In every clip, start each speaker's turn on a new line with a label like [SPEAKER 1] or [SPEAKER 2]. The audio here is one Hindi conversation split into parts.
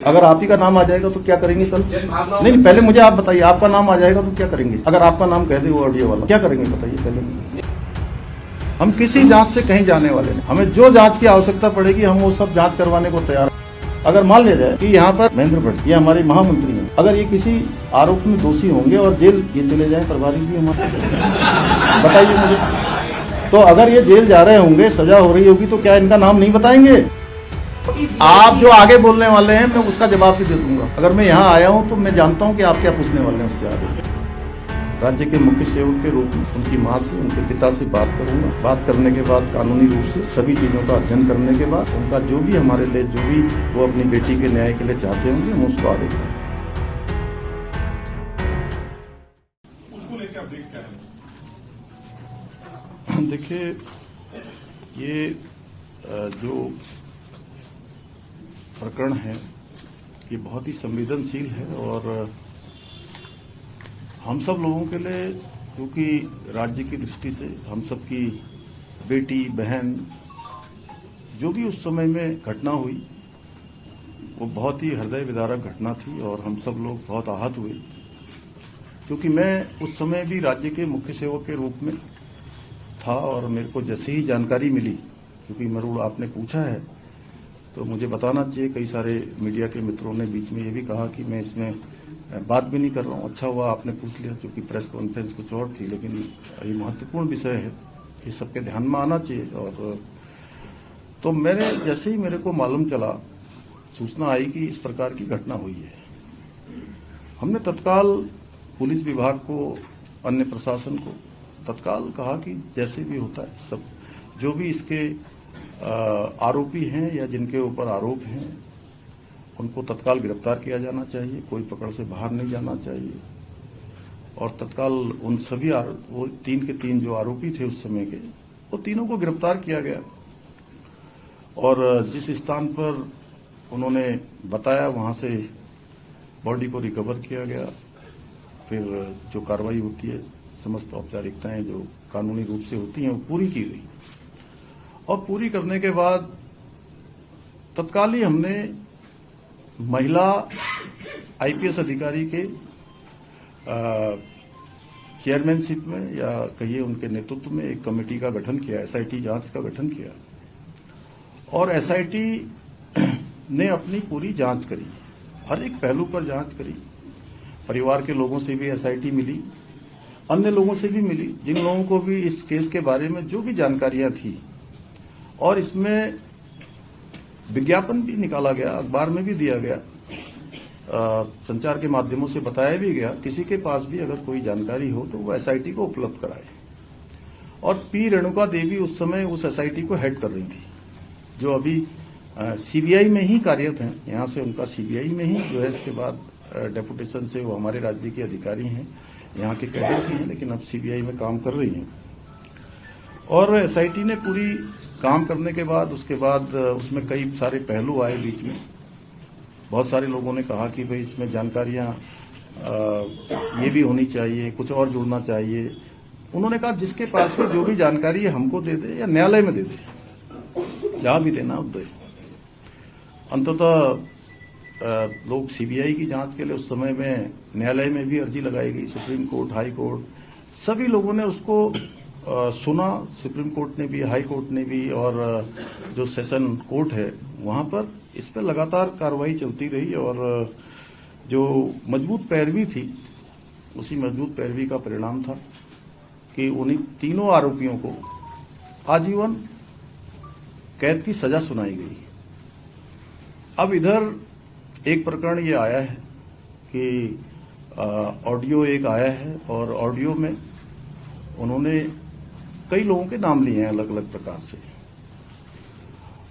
[SPEAKER 1] अगर आप ही का नाम आ जाएगा तो क्या करेंगे कल? नहीं, पहले मुझे आप बताइए, आपका नाम आ जाएगा तो क्या करेंगे? अगर आपका नाम कह दे वो ऑडियो वाला, क्या करेंगे बताइए पहले? हम किसी जांच से कहीं जाने वाले नहीं। हमें जो जांच की आवश्यकता पड़ेगी हम वो सब जांच करवाने को तैयार हैं। अगर मान लिया जाए कि यहाँ पर महेंद्र भट्ट ये हमारे महामंत्री हैं, अगर ये किसी आरोप में दोषी होंगे और जेल ये चले जाए, प्रभारी जी हमारे, बताइए मुझे। तो अगर ये जेल जा रहे होंगे, सजा हो रही होगी, तो क्या इनका नाम नहीं बताएंगे? आप जो आगे बोलने वाले हैं मैं उसका जवाब भी दे दूंगा। अगर मैं यहाँ आया हूँ तो मैं जानता हूँ कि आप क्या पूछने वाले हैं उससे आगे। राज्य के मुख्य सेवक के रूप में उनकी मां से, उनके पिता से बात करूंगा। बात करने के बाद कानूनी रूप से सभी चीजों का अध्ययन करने के बाद उनका जो भी हमारे लिए, जो भी वो अपनी बेटी के न्याय के लिए चाहते होंगे, हम उसको आगे बढ़ाएंगे। देखिए, ये जो प्रकरण है ये बहुत ही संवेदनशील है और हम सब लोगों के लिए, क्योंकि राज्य की दृष्टि से हम सब की बेटी बहन जो भी उस समय में घटना हुई वो बहुत ही हृदय विदारक घटना थी और हम सब लोग बहुत आहत हुए, क्योंकि मैं उस समय भी राज्य के मुख्य सेवक के रूप में था और मेरे को जैसे ही जानकारी मिली, क्योंकि मरुड़ आपने पूछा है तो मुझे बताना चाहिए। कई सारे मीडिया के मित्रों ने बीच में ये भी कहा कि मैं इसमें बात भी नहीं कर रहा हूँ। अच्छा हुआ आपने पूछ लिया, क्योंकि प्रेस कॉन्फ्रेंस कुछ और थी, लेकिन ये महत्वपूर्ण विषय है, ये सबके ध्यान में आना चाहिए। और तो मैंने जैसे ही मेरे को मालूम चला, सूचना आई कि इस प्रकार की घटना हुई है, हमने तत्काल पुलिस विभाग को, अन्य प्रशासन को तत्काल कहा कि जैसे भी होता है सब जो भी इसके आरोपी हैं या जिनके ऊपर आरोप हैं उनको तत्काल गिरफ्तार किया जाना चाहिए, कोई पकड़ से बाहर नहीं जाना चाहिए। और तत्काल उन सभी वो 3 के 3 जो आरोपी थे उस समय के, वो तीनों को गिरफ्तार किया गया और जिस स्थान पर उन्होंने बताया वहां से बॉडी को रिकवर किया गया। फिर जो कार्रवाई होती है, समस्त औपचारिकताएं जो कानूनी रूप से होती हैं वो पूरी की गई और पूरी करने के बाद तत्काल ही हमने महिला आईपीएस अधिकारी के चेयरमैनशिप में या कहिए उनके नेतृत्व में एक कमेटी का गठन किया, एसआईटी जांच का गठन किया और एसआईटी ने अपनी पूरी जांच करी, हर एक पहलू पर जांच करी। परिवार के लोगों से भी एसआईटी मिली, अन्य लोगों से भी मिली, जिन लोगों को भी इस केस के बारे में जो भी जानकारियां थी, और इसमें विज्ञापन भी निकाला गया, अखबार में भी दिया गया, संचार के माध्यमों से बताया भी गया, किसी के पास भी अगर कोई जानकारी हो तो वो एसआईटी को उपलब्ध कराए। और पी रेणुका देवी उस समय उस एसआईटी को हेड कर रही थी, जो अभी सीबीआई में ही कार्यरत हैं। यहां से उनका सीबीआई में ही जो है, इसके बाद डेपुटेशन से वो हमारे राज्य के अधिकारी हैं, यहाँ के कैडर की हैं, लेकिन अब सीबीआई में काम कर रही हैं। और एसआईटी ने पूरी काम करने के बाद, उसके बाद उसमें कई सारे पहलू आए बीच में। बहुत सारे लोगों ने कहा कि भाई इसमें जानकारियां ये भी होनी चाहिए, कुछ और जुड़ना चाहिए। उन्होंने कहा जिसके पास में जो भी जानकारी है हमको दे दे या न्यायालय में दे दे, जहां भी देना दे। अंततः लोग सीबीआई की जांच के लिए उस समय में न्यायालय में भी अर्जी लगाई गई, सुप्रीम कोर्ट, हाई कोर्ट, सभी लोगों ने उसको सुना। सुप्रीम कोर्ट ने भी, हाई कोर्ट ने भी, और जो सेशन कोर्ट है वहां पर इस पर लगातार कार्रवाई चलती रही और जो मजबूत पैरवी थी, उसी मजबूत पैरवी का परिणाम था कि उन्हीं तीनों आरोपियों को आजीवन कैद की सजा सुनाई गई। अब इधर एक प्रकरण ये आया है कि ऑडियो एक आया है और ऑडियो में उन्होंने कई लोगों के नाम लिए हैं अलग अलग प्रकार से,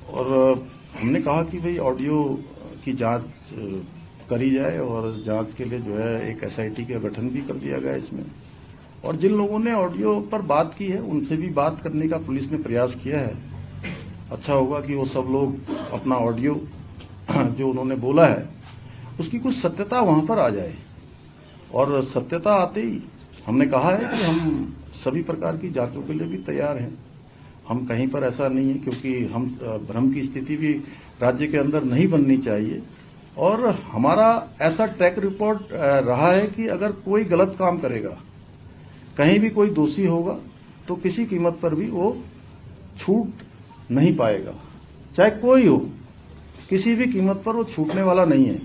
[SPEAKER 1] और हमने कहा कि भाई ऑडियो की जांच करी जाए और जांच के लिए जो है एक एसआईटी का गठन भी कर दिया गया इसमें। और जिन लोगों ने ऑडियो पर बात की है उनसे भी बात करने का पुलिस ने प्रयास किया है। अच्छा होगा कि वो सब लोग अपना ऑडियो जो उन्होंने बोला है उसकी कुछ सत्यता वहां पर आ जाए, और सत्यता आते ही हमने कहा है कि हम सभी प्रकार की जांचों के लिए भी तैयार हैं। हम कहीं पर ऐसा नहीं है, क्योंकि हम भ्रम की स्थिति भी राज्य के अंदर नहीं बननी चाहिए। और हमारा ऐसा ट्रैक रिकॉर्ड रहा है कि अगर कोई गलत काम करेगा, कहीं भी कोई दोषी होगा, तो किसी कीमत पर भी वो छूट नहीं पाएगा, चाहे कोई हो, किसी भी कीमत पर वो छूटने वाला नहीं है।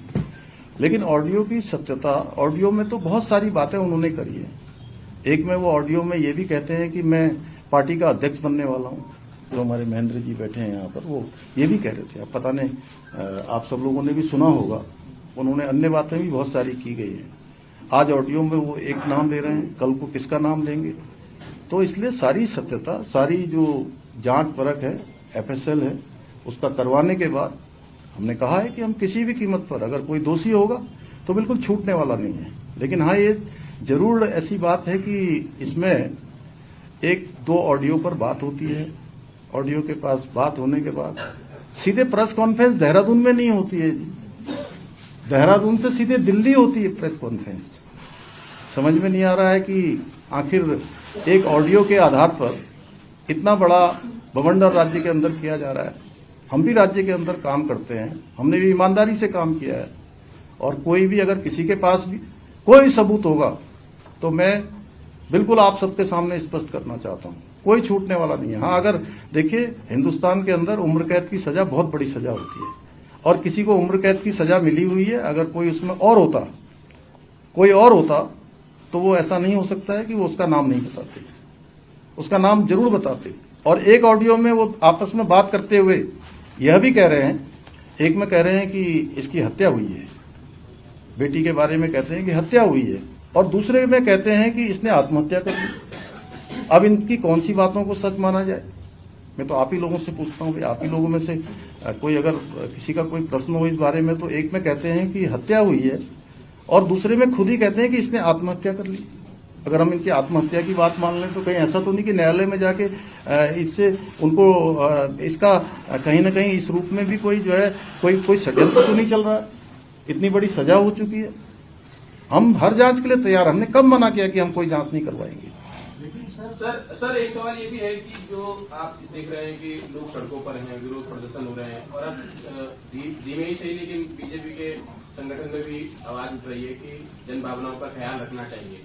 [SPEAKER 1] लेकिन ऑडियो की सत्यता, ऑडियो में तो बहुत सारी बातें उन्होंने करी है। एक में वो ऑडियो में ये भी कहते हैं कि मैं पार्टी का अध्यक्ष बनने वाला हूं। जो हमारे महेंद्र जी बैठे हैं यहाँ पर, वो ये भी कह रहे थे। अब पता नहीं, आप सब लोगों ने भी सुना होगा, उन्होंने अन्य बातें भी बहुत सारी की गई हैं। आज ऑडियो में वो एक नाम ले रहे हैं, कल को किसका नाम लेंगे। तो इसलिए सारी सत्यता, सारी जो जांच परख है, एफएसएल है, उसका करवाने के बाद हमने कहा है कि हम किसी भी कीमत पर अगर कोई दोषी होगा तो बिल्कुल छूटने वाला नहीं है। लेकिन हाँ, ये जरूर ऐसी बात है कि इसमें एक दो ऑडियो पर बात होती है। ऑडियो के पास बात होने के बाद सीधे प्रेस कॉन्फ्रेंस देहरादून में नहीं होती है जी, देहरादून से सीधे दिल्ली होती है प्रेस कॉन्फ्रेंस। समझ में नहीं आ रहा है कि आखिर एक ऑडियो के आधार पर इतना बड़ा बवंडर राज्य के अंदर किया जा रहा है। हम भी राज्य के अंदर काम करते हैं, हमने भी ईमानदारी से काम किया है, और कोई भी अगर किसी के पास भी कोई सबूत होगा तो मैं बिल्कुल आप सबके सामने स्पष्ट करना चाहता हूं, कोई छूटने वाला नहीं है। हाँ, अगर देखिए, हिंदुस्तान के अंदर उम्र कैद की सजा बहुत बड़ी सजा होती है, और किसी को उम्र कैद की सजा मिली हुई है, अगर कोई उसमें और होता, कोई और होता, तो वो ऐसा नहीं हो सकता है कि वो उसका नाम नहीं बताते, उसका नाम जरूर बताते। और एक ऑडियो में वो आपस में बात करते हुए यह भी कह रहे हैं, एक में कह रहे हैं कि इसकी हत्या हुई है, बेटी के बारे में कहते हैं कि हत्या हुई है, और दूसरे में कहते हैं कि इसने आत्महत्या कर ली। अब इनकी कौन सी बातों को सच माना जाए? मैं तो आप ही लोगों से पूछता हूं, आप ही लोगों में से कोई अगर किसी का कोई प्रश्न हो इस बारे में, तो एक में कहते हैं कि हत्या हुई है और दूसरे में खुद ही कहते हैं कि इसने आत्महत्या कर ली। अगर हम इनकी आत्महत्या की बात मान लें तो कहीं ऐसा तो नहीं कि न्यायालय में जाके इससे उनको इसका कहीं ना कहीं इस रूप में भी कोई जो है कोई षड्यंत्र तो नहीं चल रहा है? इतनी बड़ी सजा हो चुकी है, हम हर जांच के लिए तैयार। हमने कब मना किया कि हम कोई जांच नहीं करवाएंगे?
[SPEAKER 2] सर एक सवाल ये भी है कि जो आप देख रहे हैं कि लोग सड़कों पर हैं, विरोध प्रदर्शन हो रहे हैं, और अब धीमे ही सही लेकिन बीजेपी के संगठन में भी आवाज उठ रही है कि जन भावनाओं का ख्याल रखना चाहिए।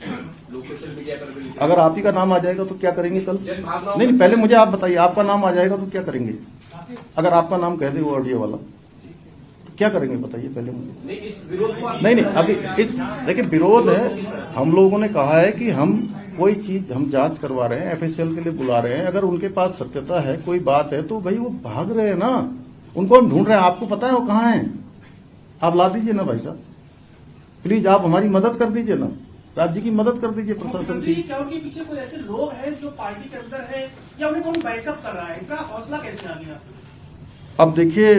[SPEAKER 2] लोग सोशल मीडिया पर भी, अगर
[SPEAKER 1] आप ही का नाम आ जाएगा तो क्या करेंगे कल?
[SPEAKER 2] जन भावनाओं
[SPEAKER 1] नहीं, पहले मुझे आप बताइए, आपका नाम आ जाएगा तो क्या करेंगे? अगर आपका नाम कह दे वो ऑडियो वाला, तो क्या करेंगे बताइए पहले मुझे।
[SPEAKER 2] नहीं, इस विरोध को
[SPEAKER 1] नहीं, अभी इस देखिए विरोध है। हम लोगों ने कहा है कि हम कोई चीज हम जांच करवा रहे हैं, एफएसएल के लिए बुला रहे हैं। अगर उनके पास सत्यता है, कोई बात है, तो भाई वो भाग रहे हैं ना, उनको हम ढूंढ रहे हैं। आपको पता है वो कहाँ हैं? आप ला दीजिए ना भाई साहब, प्लीज आप हमारी मदद कर दीजिए ना, राज्य की मदद कर दीजिए, प्रशासन की।
[SPEAKER 3] क्या उनके पीछे कोई ऐसे लोग हैं जो पार्टी के अंदर है, या उन्हें कौन बैकअप कर रहा है? इनका हौसला कैसे आ गया?
[SPEAKER 1] अब देखिए,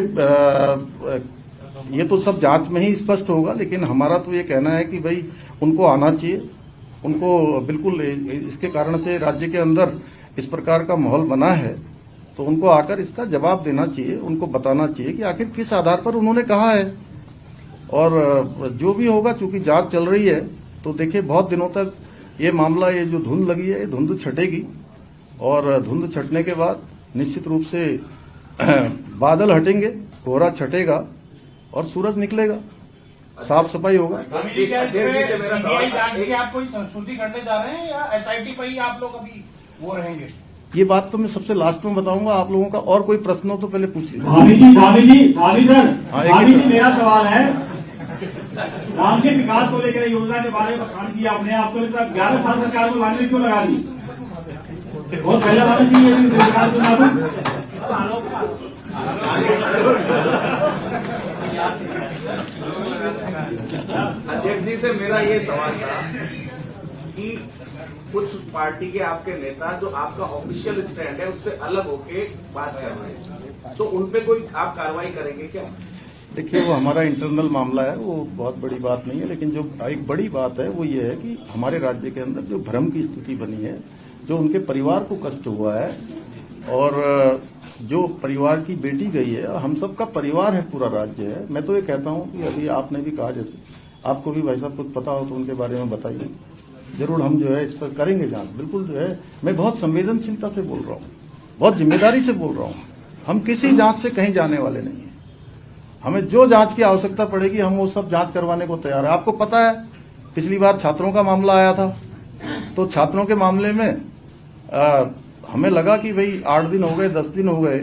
[SPEAKER 1] ये तो सब जांच में ही स्पष्ट होगा, लेकिन हमारा तो ये कहना है कि भाई उनको आना चाहिए, उनको बिल्कुल इसके कारण से राज्य के अंदर इस प्रकार का माहौल बना है, तो उनको आकर इसका जवाब देना चाहिए, उनको बताना चाहिए कि आखिर किस आधार पर उन्होंने कहा है। और जो भी होगा, चूंकि जांच चल रही है, तो देखिए बहुत दिनों तक ये मामला, ये जो धुंध लगी है, ये धुंध छटेगी, और धुंध छटने के बाद निश्चित रूप से बादल हटेंगे, कोहरा छटेगा और सूरज निकलेगा, साफ सफाई होगा।
[SPEAKER 3] आप कोई संस्तुति करने जा रहे हैं या एसआईटी पर ही आप लोग अभी वो रहेंगे?
[SPEAKER 1] ये बात तो मैं सबसे लास्ट में बताऊंगा आप लोगों का। और कोई प्रश्न हो तो पहले पूछ लीजिए।
[SPEAKER 4] भाभी जी मेरा सवाल है, राम के विकास को लेकर योजना के बारे में बखान किया आपने, आपको लगता है 11 साल सरकार को लाने क्यों लगा दी? बहुत पहले वाला चाहिए विकास को लागू।
[SPEAKER 2] अध्यक्ष जी से मेरा ये सवाल था कि कुछ पार्टी के आपके नेता जो आपका ऑफिशियल स्टैंड है उससे अलग होके बात कर रहे हैं, तो उनपे कोई आप कार्रवाई करेंगे क्या?
[SPEAKER 1] देखिए, वो हमारा इंटरनल मामला है, वो बहुत बड़ी बात नहीं है। लेकिन जो एक बड़ी बात है वो ये है कि हमारे राज्य के अंदर जो भ्रम की स्थिति बनी है, जो उनके परिवार को कष्ट हुआ है, और जो परिवार की बेटी गई है, हम सबका परिवार है, पूरा राज्य है। मैं तो ये कहता हूं कि अभी आपने भी कहा, जैसे आपको भी भाई साहब कुछ पता हो तो उनके बारे में बताइए, जरूर हम जो है इस पर करेंगे जांच। बिल्कुल जो है, मैं बहुत संवेदनशीलता से बोल रहा हूं, बहुत जिम्मेदारी से बोल रहा हूं। हम किसी जांच से कहीं जाने वाले नहीं है, हमें जो जांच की आवश्यकता पड़ेगी हम वो सब जांच करवाने को तैयार है। आपको पता है पिछली बार छात्रों का मामला आया था, तो छात्रों के मामले में हमें लगा कि भाई 8 दिन हो गए, 10 दिन हो गए,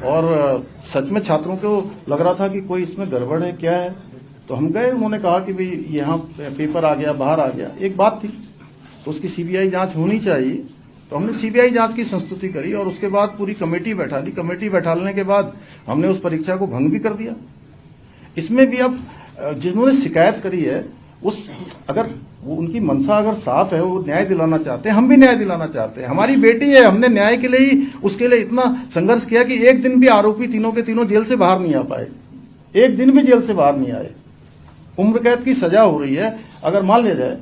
[SPEAKER 1] और सच में छात्रों को लग रहा था कि कोई इसमें गड़बड़ है, क्या है। तो हम गए, उन्होंने कहा कि भाई यहाँ पेपर आ गया, बाहर आ गया, एक बात थी, तो उसकी सीबीआई जांच होनी चाहिए। तो हमने सीबीआई जांच की संस्तुति करी और उसके बाद पूरी कमेटी बैठा ली। कमेटी बैठाने के बाद हमने उस परीक्षा को भंग भी कर दिया। इसमें भी अब जिन्होंने शिकायत करी है, उस अगर वो उनकी मंशा अगर साफ है, वो न्याय दिलाना चाहते हैं, हम भी न्याय दिलाना चाहते हैं। हमारी बेटी है, हमने न्याय के लिए ही उसके लिए इतना संघर्ष किया कि एक दिन भी आरोपी तीनों के तीनों जेल से बाहर नहीं आ पाए, एक दिन भी जेल से बाहर नहीं आए। उम्र कैद की सजा हो रही है। अगर मान लिया जाए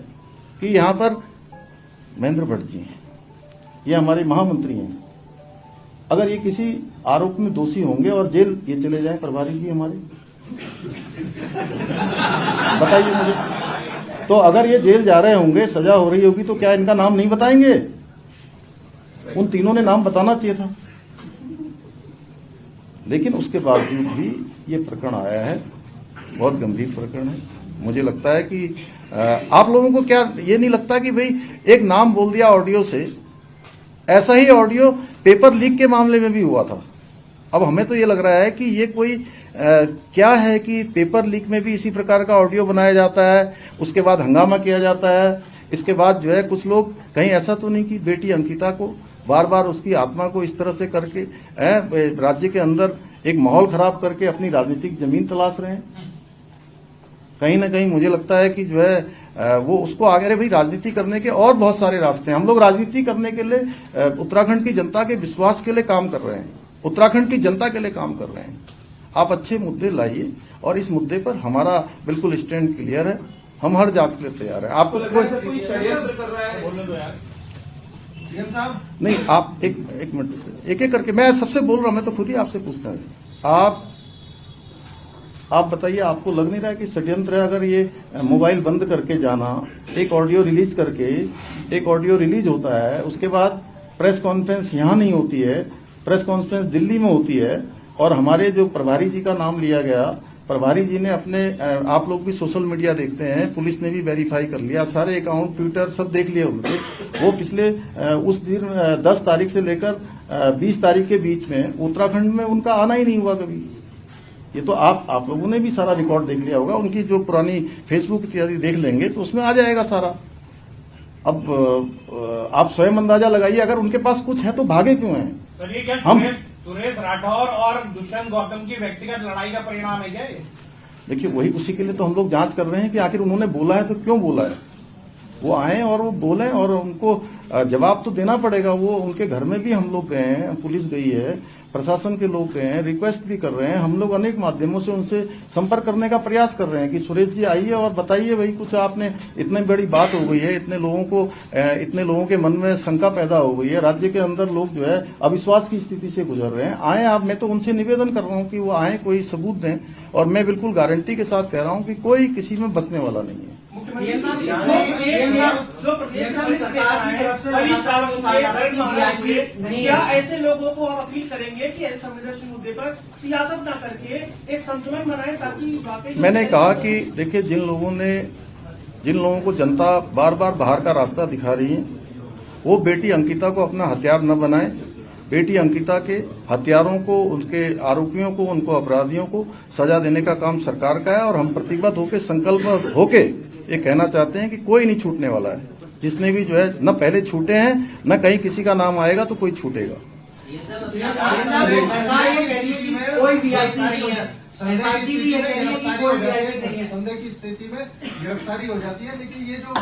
[SPEAKER 1] कि यहाँ पर महेंद्र भट्ट जी हैं, ये हमारे महामंत्री हैं, अगर ये किसी आरोप में दोषी होंगे और जेल ये चले जाएं, प्रभारी जी हमारे, बताइए मुझे, तो अगर ये जेल जा रहे होंगे, सजा हो रही होगी, तो क्या इनका नाम नहीं बताएंगे? उन तीनों ने नाम बताना चाहिए था। लेकिन उसके बावजूद भी ये प्रकरण आया है, बहुत गंभीर प्रकरण है। मुझे लगता है कि आप लोगों को क्या ये नहीं लगता कि भाई एक नाम बोल दिया ऑडियो से, ऐसा ही ऑडियो पेपर लीक के मामले में भी हुआ था। अब हमें तो ये लग रहा है कि ये कोई क्या है कि पेपर लीक में भी इसी प्रकार का ऑडियो बनाया जाता है, उसके बाद हंगामा किया जाता है। इसके बाद जो है कुछ लोग कहीं ऐसा तो नहीं कि बेटी अंकिता को बार बार उसकी आत्मा को इस तरह से करके राज्य के अंदर एक माहौल खराब करके अपनी राजनीतिक जमीन तलाश रहे हैं। कहीं ना कहीं मुझे लगता है कि जो है वो उसको आगे रहे। भाई राजनीति करने के और बहुत सारे रास्ते हैं। हम लोग राजनीति करने के लिए उत्तराखंड की जनता के विश्वास के लिए काम कर रहे हैं, उत्तराखंड की जनता के लिए काम कर रहे हैं। आप अच्छे मुद्दे लाइए और इस मुद्दे पर हमारा बिल्कुल स्टैंड क्लियर है, हम हर जांच के लिए तैयार है। आपको
[SPEAKER 2] कोई षड्यंत्र कर रहा है? बोलने दो यार
[SPEAKER 3] सीएम साहब।
[SPEAKER 1] नहीं, आप एक मिनट, एक एक करके मैं सबसे बोल रहा हूं, मैं तो खुद ही आपसे पूछता हूं। आप बताइए, आपको लग नहीं रहा है कि षड्यंत्र है? अगर ये मोबाइल बंद करके जाना, एक ऑडियो रिलीज करके, एक ऑडियो रिलीज होता है, उसके बाद प्रेस कॉन्फ्रेंस यहाँ नहीं होती है, प्रेस कॉन्फ्रेंस दिल्ली में होती है, और हमारे जो प्रभारी जी का नाम लिया गया, प्रभारी जी ने अपने, आप लोग भी सोशल मीडिया देखते हैं, पुलिस ने भी वेरीफाई कर लिया, सारे अकाउंट ट्विटर सब देख लिए उनके, वो पिछले उस दिन 10 तारीख से लेकर 20 तारीख के बीच में उत्तराखंड में उनका आना ही नहीं हुआ कभी। ये तो आप लोगों ने भी सारा रिकॉर्ड देख लिया होगा, उनकी जो पुरानी फेसबुक इत्यादि देख लेंगे तो उसमें आ जाएगा सारा। अब आप स्वयं अंदाजा लगाइए, अगर उनके पास कुछ है तो भागे क्यों हैं?
[SPEAKER 3] सर ये क्या
[SPEAKER 1] हम
[SPEAKER 3] सुरेश राठौर और दुष्यंत गौतम की व्यक्तिगत लड़ाई का परिणाम है क्या ये?
[SPEAKER 1] देखिए, वही उसी के लिए तो हम लोग जांच कर रहे हैं कि आखिर उन्होंने बोला है तो क्यों बोला है। वो आए और वो बोले और उनको जवाब तो देना पड़ेगा। वो उनके घर में भी हम लोग गए हैं, पुलिस गई है, प्रशासन के लोग गए हैं, रिक्वेस्ट भी कर रहे हैं। हम लोग अनेक माध्यमों से उनसे संपर्क करने का प्रयास कर रहे हैं कि सुरेश जी आइए और बताइए भाई, कुछ आपने, इतनी बड़ी बात हो गई है, इतने लोगों के मन में शंका पैदा हो गई है, राज्य के अंदर लोग जो है अविश्वास की स्थिति से गुजर रहे हैं। आए आप, मैं तो उनसे निवेदन कर रहा हूं कि वो आए, कोई सबूत दें, और मैं बिल्कुल गारंटी के साथ कह रहा हूं कि कोई किसी में बसने वाला नहीं है।
[SPEAKER 3] जो प्रदेश में सरकार है, क्या ऐसे लोगों को आप अपील करेंगे कि ऐसे संवेदनशील मुद्दे पर सियासत न करके एक संतुलन बनाए, ताकि वाकई?
[SPEAKER 1] मैंने कहा कि देखिए, जिन लोगों को जनता बार बार बाहर का रास्ता दिखा रही है, वो बेटी अंकिता को अपना हथियार न बनाए। बेटी अंकिता के हत्यारों को, उनके आरोपियों को, उनको अपराधियों को सजा देने का काम सरकार का है, और हम प्रतिबद्ध होकर, संकल्प होके ये कहना चाहते हैं कि कोई नहीं छूटने वाला है। जिसने भी जो है न पहले छूटे हैं, न कहीं किसी का नाम आएगा तो कोई छूटेगा।
[SPEAKER 5] कोई वीआईपी नहीं है, पार्टी भी ये कह रही है कि कोई वीआईपी नहीं है।
[SPEAKER 6] संदेह की स्थिति में गिरफ्तारी हो जाती है। लेकिन ये जो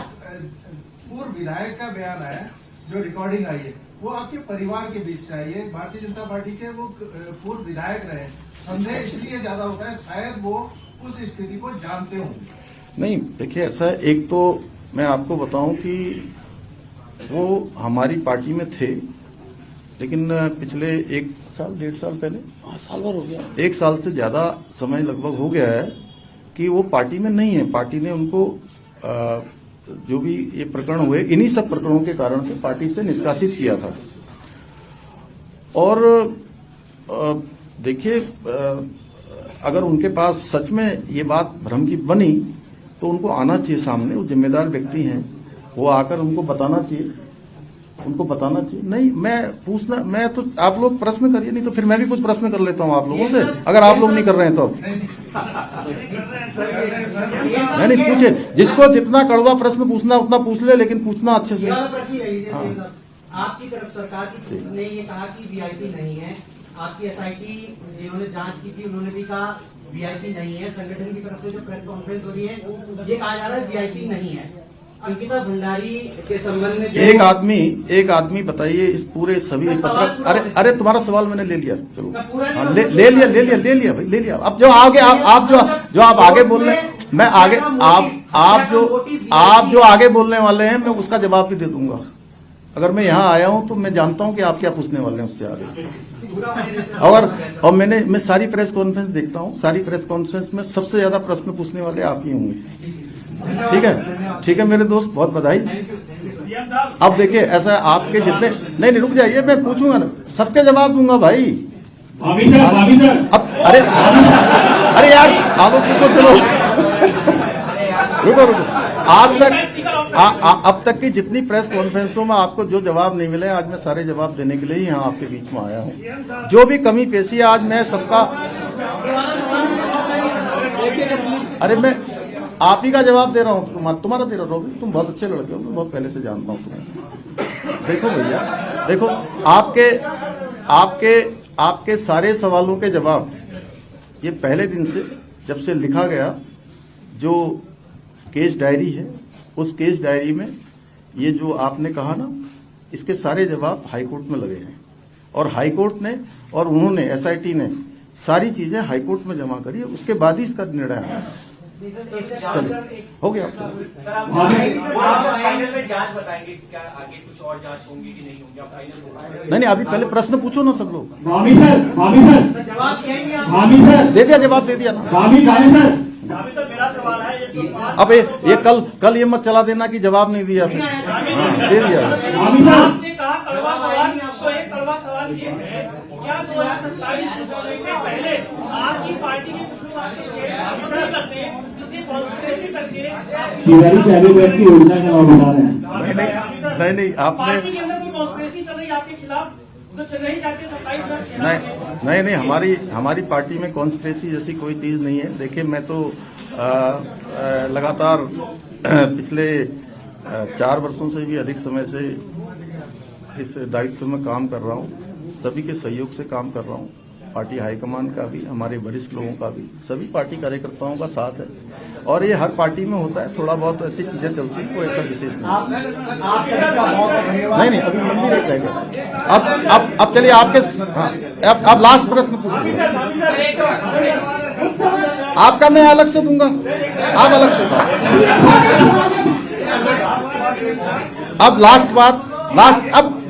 [SPEAKER 6] पूर्व विधायक का बयान है, जो रिकॉर्डिंग आई है, वो आपके परिवार के बीच से आई है, भारतीय जनता पार्टी के वो पूर्व विधायक रहे। संदेह इसलिए ज्यादा होता है, शायद वो उस स्थिति को जानते होंगे।
[SPEAKER 1] नहीं, देखिए ऐसा है, एक तो मैं आपको बताऊं कि वो हमारी पार्टी में थे, लेकिन पिछले 1 साल 1.5 साल पहले, साल भर हो गया, 1 साल से ज्यादा समय लगभग हो गया है कि वो पार्टी में नहीं है। पार्टी ने उनको जो भी ये प्रकरण हुए, इन्हीं सब प्रकरणों के कारण से पार्टी से निष्कासित किया था। और देखिए, अगर उनके पास सच में ये बात भ्रम की बनी तो उनको आना चाहिए सामने, वो जिम्मेदार व्यक्ति हैं, वो आकर उनको बताना चाहिए, नहीं मैं तो आप लोग प्रश्न करिए, नहीं तो फिर मैं भी कुछ प्रश्न कर लेता हूं आप लोगों से, अगर आप लोग नहीं कर रहे हैं तो। नहीं पूछे, जिसको जितना कड़वा प्रश्न पूछना उतना पूछ ले, लेकिन पूछना अच्छे से।
[SPEAKER 5] आपकी तरफ सरकार की ने ये कहा कि वीआईपी नहीं है, आपकी एसआईटी जिन्होंने जांच की थी उन्होंने भी कहा वीआईपी नहीं है, संगठन की तरफ से जो प्रेस कॉन्फ्रेंस हो रही है ये कहा जा रहा है वीआईपी नहीं है। अंकिता भंडारी के संबंध में
[SPEAKER 1] एक आदमी बताइए, इस पूरे सभी पत्रकार, अरे तुम्हारा सवाल मैंने ले लिया, चलो ले लिया भाई, ले लिया। अब जो आगे आप आगे बोल रहे हैं, मैं आगे आप जो आगे बोलने वाले हैं मैं उसका जवाब भी दे दूंगा। अगर मैं यहाँ आया हूँ तो मैं जानता हूँ कि आप क्या पूछने वाले हैं उससे आगे। और मैं सारी प्रेस कॉन्फ्रेंस देखता हूँ, सारी प्रेस कॉन्फ्रेंस में सबसे ज्यादा प्रश्न पूछने वाले आप ही होंगे। ठीक है मेरे दोस्त, बहुत बधाई। अब देखिए ऐसा आपके जितने नहीं रुक जाइए, मैं पूछूंगा ना, सबके जवाब दूंगा भाई। अब अरे यार आलो पूछो, चलो रुको। अब तक की जितनी प्रेस कॉन्फ्रेंसों में आपको जो जवाब नहीं मिले, आज मैं सारे जवाब देने के लिए ही यहाँ आपके बीच में आया हूँ। जो भी कमी पेशी है आज मैं सबका, अरे मैं आप ही का जवाब दे रहा हूँ, तुम्हारा दे रहा हूँ। तुम बहुत अच्छे लड़के हो, मैं बहुत पहले से जानता हूँ तुम्हें। देखो भैया, देखो आपके सारे सवालों के जवाब ये पहले दिन से जब से लिखा गया जो केस डायरी है, उस केस डायरी में ये जो आपने कहा ना, इसके सारे जवाब हाईकोर्ट में लगे हैं। और हाईकोर्ट ने और उन्होंने एसआईटी ने सारी चीजें हाईकोर्ट में जमा करी है, उसके बाद ही इसका निर्णय आया। हो गया।
[SPEAKER 3] जांच बताएंगे कि क्या आगे कुछ और जांच होंगी कि नहीं होंगी, आप फाइनल
[SPEAKER 1] नहीं अभी पहले प्रश्न पूछो ना सब लोग।
[SPEAKER 5] जवाब
[SPEAKER 1] दे दिया, जवाब दे दिया ना।
[SPEAKER 3] तो मेरा सवाल है,
[SPEAKER 1] अब ये कल ये मत चला देना कि जवाब नहीं दिया, फिर दे दिया।
[SPEAKER 3] आपने कहा कड़वा सवाल, तो एक कड़वा सवाल ये है, क्या 2027 चुनाव के पहले आपकी पार्टी के कुछ लोग आपके चेहरे करते हैं, जिससे कॉन्स्पिरेसी करके की योजना का नाम बता रहे हैं।
[SPEAKER 1] नहीं आपने
[SPEAKER 3] पार्टी के अंदर कोई कॉन्स्पिरेसी चल रही है आपके खिलाफ, तो नहीं चाहते 27
[SPEAKER 1] नहीं हमारी पार्टी में कॉन्स्पिरेसी जैसी कोई चीज नहीं है। देखिए मैं तो लगातार पिछले 4 वर्षों से भी अधिक समय से इस दायित्व में काम कर रहा हूँ, सभी के सहयोग से काम कर रहा हूँ। पार्टी हाईकमान का भी, हमारे वरिष्ठ लोगों का भी, सभी पार्टी कार्यकर्ताओं का साथ है। और ये हर पार्टी में होता है, थोड़ा बहुत ऐसी चीजें चलती हैं, कोई ऐसा विशेष नहीं। अभी मंदिर एक रह गया। अब चलिए आपके, हाँ अब लास्ट प्रश्न पूछिए आपका, मैं अलग से दूंगा, आप अलग से। अब लास्ट बात,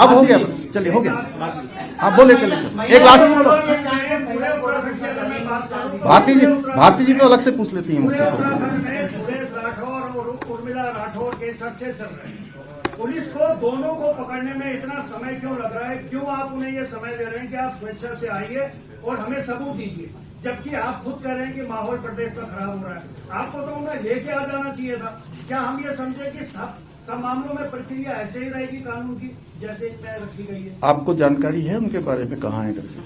[SPEAKER 1] अब हो गया, बस चलिए हो गया। आप बोले चले एक लास्ट। भारती जी तो अलग से पूछ लेती हैं मुझसे।
[SPEAKER 7] सुरेश राठौर और उर्मिला राठौर के चर्चे चल रहे हैं, पुलिस को दोनों को पकड़ने में इतना समय क्यों लग रहा है? क्यों आप उन्हें ये समय दे रहे हैं कि आप स्वेच्छा से आइए और हमें सबूत दीजिए, जबकि आप खुद कह रहे हैं कि माहौल प्रदेश का खराब हो रहा है? आपको तो उन्हें लेके आ जाना चाहिए था। क्या हम ये समझे कि सब मामलों में प्रक्रिया ऐसे ही रहेगी कानून की जैसे तय रखी गई है?
[SPEAKER 1] आपको जानकारी है उनके बारे में, कहाँ है करके?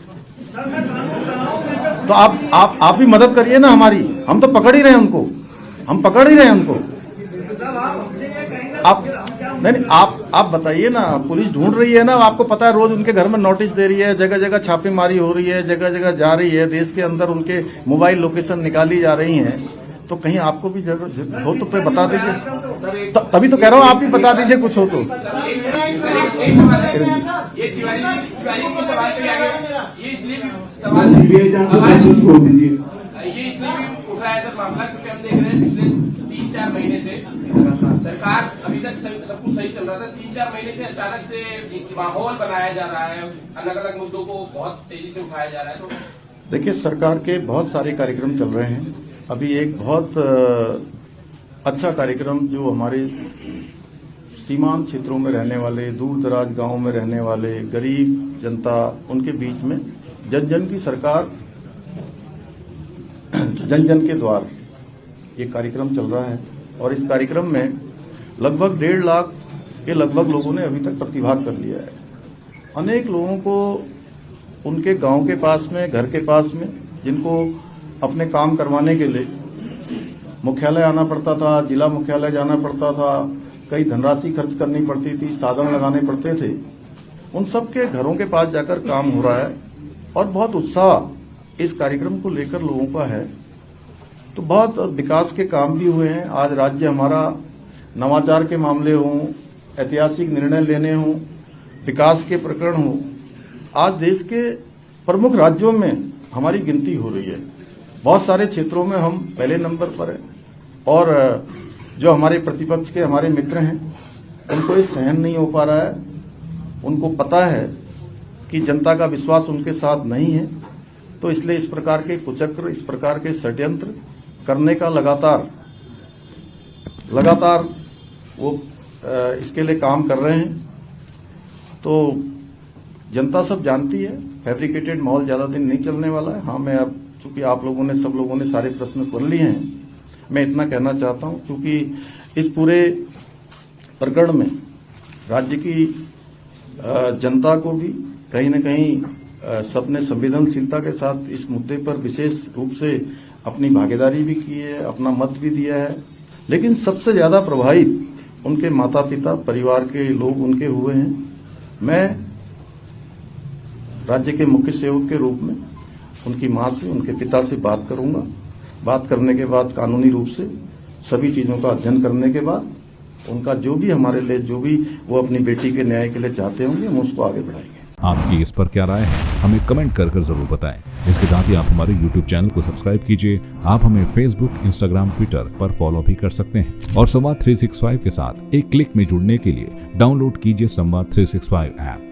[SPEAKER 7] सर मैं कानून रहा हूँ,
[SPEAKER 1] तो आप भी मदद करिए ना हमारी। हम तो पकड़ ही रहे हैं उनको, हम पकड़ ही रहे हैं उनको। आप नहीं आप बताइए ना, पुलिस ढूंढ रही है ना, आपको पता है रोज उनके घर में नोटिस दे रही है, जगह जगह छापेमारी हो रही है, जगह जगह जा रही है, देश के अंदर उनके मोबाइल लोकेशन निकाली जा रही हैं। तो कहीं आपको भी जरूर हो तो बता दीजिए, तभी तो कह रहा हूँ आप भी बता दीजिए कुछ हो तो।
[SPEAKER 2] ये तिवारी की सवाल पे आ गया, ये इसलिए भी उठ रहा है सर मामला, क्योंकि हम देख रहे हैं पिछले 3-4 महीने से सरकार, अभी तक सब कुछ सही चल रहा था, 3-4 महीने से अचानक से माहौल बनाया जा रहा है, अलग अलग मुद्दों को बहुत तेजी से उठाया जा रहा है। तो
[SPEAKER 1] देखिए सरकार के बहुत सारे कार्यक्रम चल रहे हैं। अभी एक बहुत अच्छा कार्यक्रम जो हमारे सीमांत क्षेत्रों में रहने वाले, दूर दराज गांवों में रहने वाले गरीब जनता, उनके बीच में जन जन की सरकार जन जन के द्वार ये कार्यक्रम चल रहा है और इस कार्यक्रम में लगभग 1.5 लाख के लगभग लोगों ने अभी तक प्रतिभाग कर लिया है। अनेक लोगों को उनके गांव के पास में, घर के पास में, जिनको अपने काम करवाने के लिए मुख्यालय आना पड़ता था, जिला मुख्यालय जाना पड़ता था, कई धनराशि खर्च करनी पड़ती थी, साधन लगाने पड़ते थे, उन सब के घरों के पास जाकर काम हो रहा है और बहुत उत्साह इस कार्यक्रम को लेकर लोगों का है। तो बहुत विकास के काम भी हुए हैं। आज राज्य हमारा नवाचार के मामले हों, ऐतिहासिक निर्णय लेने हों, विकास के प्रकरण हों, आज देश के प्रमुख राज्यों में हमारी गिनती हो रही है। बहुत सारे क्षेत्रों में हम पहले नंबर पर हैं और जो हमारे प्रतिपक्ष के हमारे मित्र हैं उनको ये सहन नहीं हो पा रहा है। उनको पता है कि जनता का विश्वास उनके साथ नहीं है, तो इसलिए इस प्रकार के कुचक्र, इस प्रकार के षड्यंत्र करने का लगातार वो इसके लिए काम कर रहे हैं। तो जनता सब जानती है, फैब्रिकेटेड माहौल ज्यादा दिन नहीं चलने वाला है। हाँ, मैं अब चूंकि आप लोगों ने, सब लोगों ने सारे प्रश्न कर लिए हैं, मैं इतना कहना चाहता हूं क्योंकि इस पूरे प्रकरण में राज्य की जनता को भी कहीं न कहीं सबने संवेदनशीलता के साथ इस मुद्दे पर विशेष रूप से अपनी भागीदारी भी की है, अपना मत भी दिया है। लेकिन सबसे ज्यादा प्रभावित उनके माता पिता, परिवार के लोग उनके हुए हैं। मैं राज्य के मुख्य सेवक के रूप में उनकी मां से, उनके पिता से बात करूंगा। बात करने के बाद कानूनी रूप से सभी चीजों का अध्ययन करने के बाद उनका जो भी हमारे लिए, जो भी वो अपनी बेटी के न्याय के लिए चाहते होंगे, हम उसको आगे बढ़ाएंगे।
[SPEAKER 8] आपकी इस पर क्या राय है, हमें कमेंट कर जरूर बताएं। इसके साथ ही आप हमारे YouTube चैनल को सब्सक्राइब कीजिए। आप हमें Facebook, Instagram, Twitter पर फॉलो भी कर सकते हैं और संवाद 365 के साथ एक क्लिक में जुड़ने के लिए डाउनलोड कीजिए संवाद 365 ऐप।